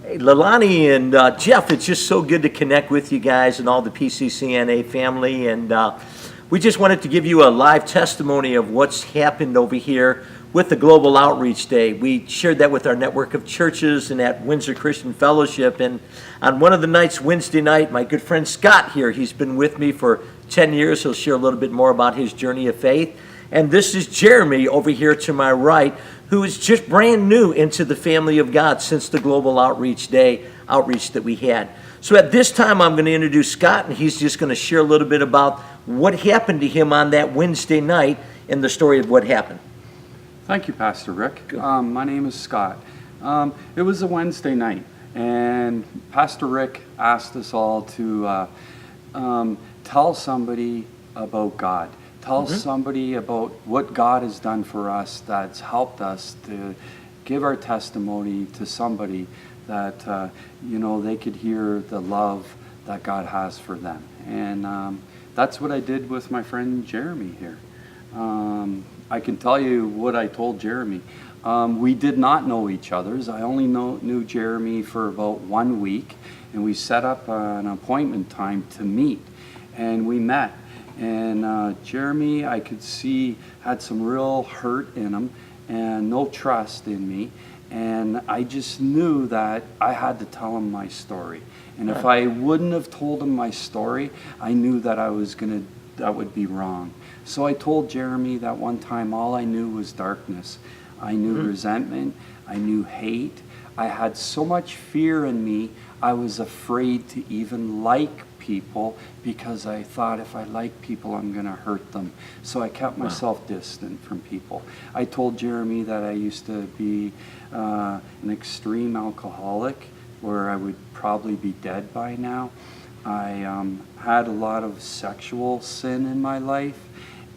Hey, Lalani and Jeff, it's just so good to connect with you guys and all the PCCNA family. And we just wanted to give you a live testimony of what's happened over here with the Global Outreach Day. We shared that with our network of churches and at Windsor Christian Fellowship. And on one of the nights, Wednesday night, my good friend Scott here, he's been with me for 10 years. He'll share a little bit more about his journey of faith. And this is Jeremy over here to my right, who is just brand new into the family of God since the Global Outreach Day outreach that we had. So at this time, I'm going to introduce Scott, and he's just going to share a little bit about what happened to him on that Wednesday night and the story of what happened. Thank you, Pastor Rick. My name is Scott. It was a Wednesday night, and Pastor Rick asked us all to tell somebody about God. Tell somebody about what God has done for us that's helped us to give our testimony to somebody that, they could hear the love that God has for them. And that's what I did with my friend Jeremy here. I can tell you what I told Jeremy. We did not know each other. I only knew Jeremy for about 1 week, and we set up an appointment time to meet, and we met. And Jeremy, I could see, had some real hurt in him and no trust in me. And I just knew that I had to tell him my story. And if I wouldn't have told him my story, I knew that that would be wrong. So I told Jeremy that one time all I knew was darkness. I knew resentment. I knew hate. I had so much fear in me, I was afraid to even like people because I thought if I like people, I'm going to hurt them. So I kept myself distant from people. I told Jeremy that I used to be an extreme alcoholic where I would probably be dead by now. I had a lot of sexual sin in my life,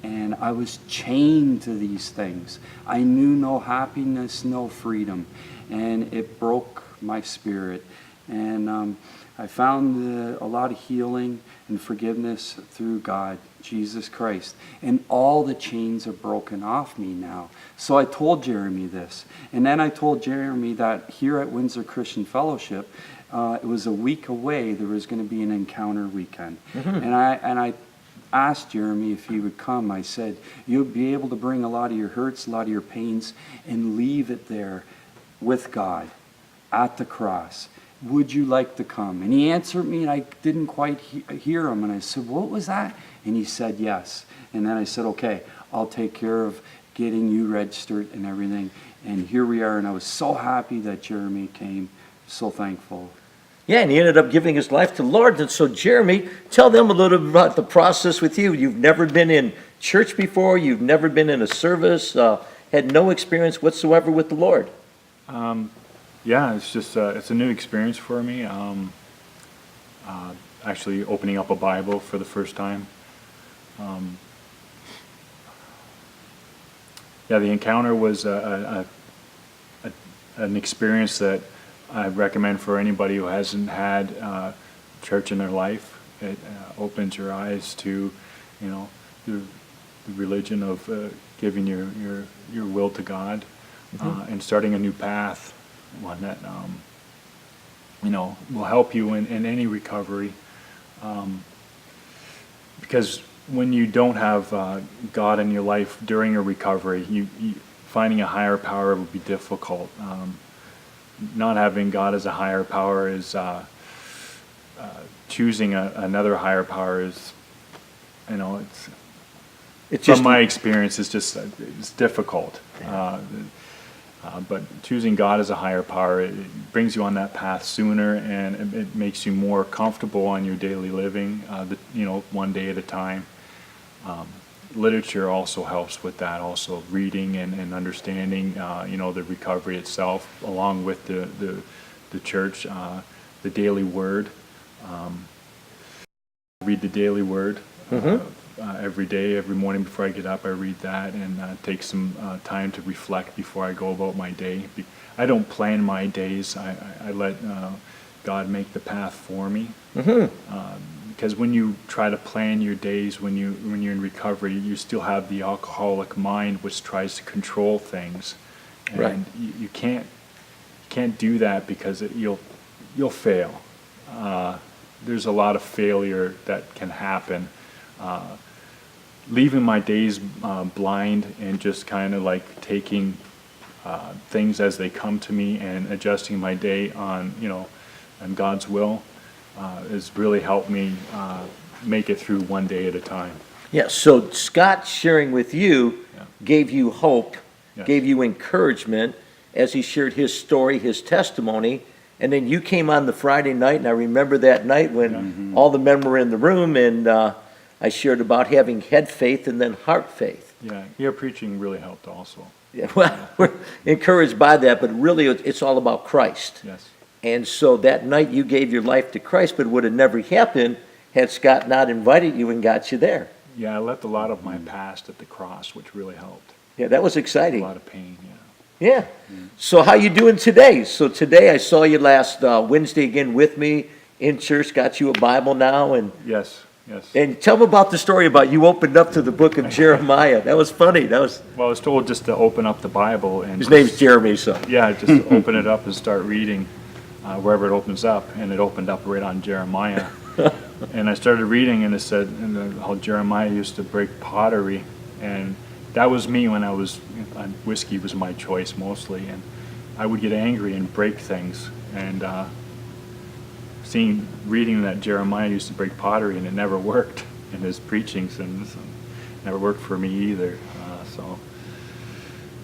and I was chained to these things. I knew no happiness, no freedom, and it broke my spirit. And I found a lot of healing and forgiveness through God, Jesus Christ. And all the chains are broken off me now. So I told Jeremy this. And then I told Jeremy that here at Windsor Christian Fellowship, it was a week away, there was going to be an encounter weekend. And I asked Jeremy if he would come. I said, you'll be able to bring a lot of your hurts, a lot of your pains, and leave it there with God at the cross. Would you like to come? And he answered me, and I didn't quite hear him. And I said, what was that? And he said, yes. And then I said, okay, I'll take care of getting you registered and everything. And here we are. And I was so happy that Jeremy came, so thankful. Yeah, and he ended up giving his life to the Lord. And so, Jeremy, tell them a little bit about the process with you. You've never been in church before. You've never been in a service, had no experience whatsoever with the Lord. Yeah, it's just it's a new experience for me. Actually opening up a Bible for the first time. The encounter was an experience that I recommend for anybody who hasn't had church in their life. It opens your eyes to, the religion of giving your will to God and starting a new path. One that will help you in any recovery, because when you don't have God in your life during a recovery, you finding a higher power will be difficult. Not having God as a higher power is choosing another higher power is, it's from my experience, it's difficult. But choosing God as a higher power, it brings you on that path sooner, and it makes you more comfortable on your daily living, one day at a time. Literature also helps with that, also reading and understanding, the recovery itself, along with the church, the daily word. Read the daily word. Every day, every morning before I get up, I read that and take some time to reflect before I go about my day. I don't plan my days. I let God make the path for me. Because when you try to plan your days, when you're in recovery, you still have the alcoholic mind which tries to control things, and you can't do that because you'll fail. There's a lot of failure that can happen. Leaving my days blind and just kind of like taking things as they come to me and adjusting my day on, on God's will has really helped me make it through one day at a time. Yeah, so Scott sharing with you gave you hope, Yes. gave you encouragement as he shared his story, his testimony, and then you came on the Friday night, and I remember that night when all the men were in the room, and I shared about having head faith and then heart faith. Yeah, your preaching really helped also. Yeah, well, we're encouraged by that, but really it's all about Christ. Yes. And so that night you gave your life to Christ, but it would have never happened had Scott not invited you and got you there. Yeah, I left a lot of my past at the cross, which really helped. Yeah, that was A exciting. lot of pain, yeah. Yeah. So how you doing today? So today I saw you last Wednesday again with me in church, got you a Bible now, and Yes. tell them about the story about you opened up to the book of Jeremiah. That was funny. Well, I was told just to open up the Bible and His name's Jeremy, so. yeah, just open it up and start reading wherever it opens up, and it opened up right on Jeremiah. And I started reading, and it said how Jeremiah used to break pottery, and that was me when I was, whiskey was my choice mostly, and I would get angry and break things, and reading that Jeremiah used to break pottery, and it never worked in his preachings, and it never worked for me either.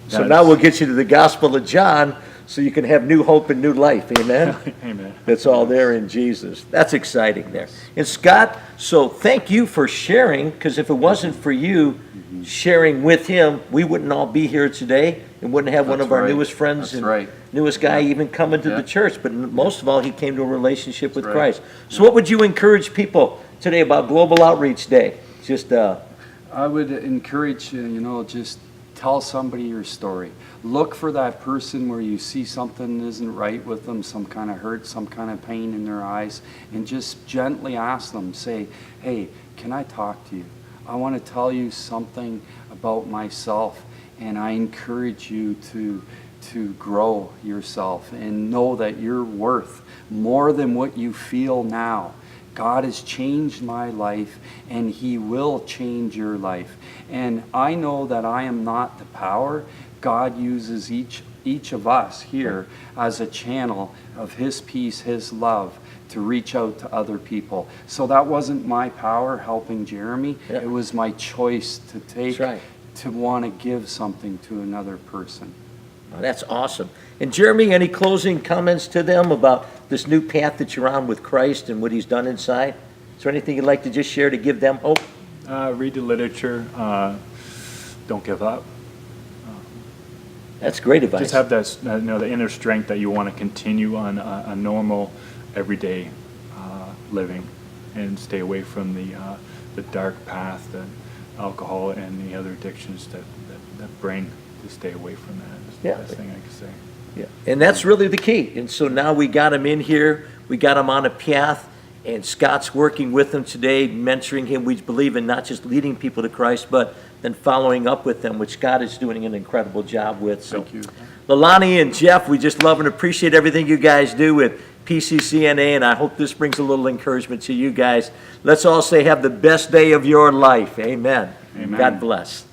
So now we'll get you to the Gospel of John so you can have new hope and new life. Amen? Amen. That's all there in Jesus. That's exciting there. And Scott, so thank you for sharing, because if it wasn't for you sharing with him, we wouldn't all be here today and wouldn't have one That's of our right. newest friends That's and right. newest guy even coming to Yeah. the church. But most of all, he came to a relationship with right. Christ. So what would you encourage people today about Global Outreach Day? Just I would encourage you, just tell somebody your story. Look for that person where you see something isn't right with them, some kind of hurt, some kind of pain in their eyes, and just gently ask them, say, hey, can I talk to you? I want to tell you something about myself, and I encourage you to grow yourself and know that you're worth more than what you feel now. God has changed my life, and He will change your life. And I know that I am not the power. God uses each of us here as a channel of His peace, His love, to reach out to other people. So that wasn't my power helping Jeremy. Yeah. It was my choice to take, That's right. to want to give something to another person. Oh, that's awesome. And Jeremy, any closing comments to them about this new path that you're on with Christ and what He's done inside? Is there anything you'd like to just share to give them hope? Read the literature. Don't give up. That's great advice. Just have that, the inner strength that you want to continue on a normal, everyday living, and stay away from the dark path, the alcohol, and the other addictions that bring. To stay away from that. That's the Yeah. best thing I can say. Yeah, and that's really the key. And so now we got him in here, we got him on a path, and Scott's working with him today, mentoring him. We believe in not just leading people to Christ, but then following up with them, which Scott is doing an incredible job with. So, Thank you. Lalani and Jeff, we just love and appreciate everything you guys do with PCCNA, and I hope this brings a little encouragement to you guys. Let's all say have the best day of your life. Amen. Amen. God bless.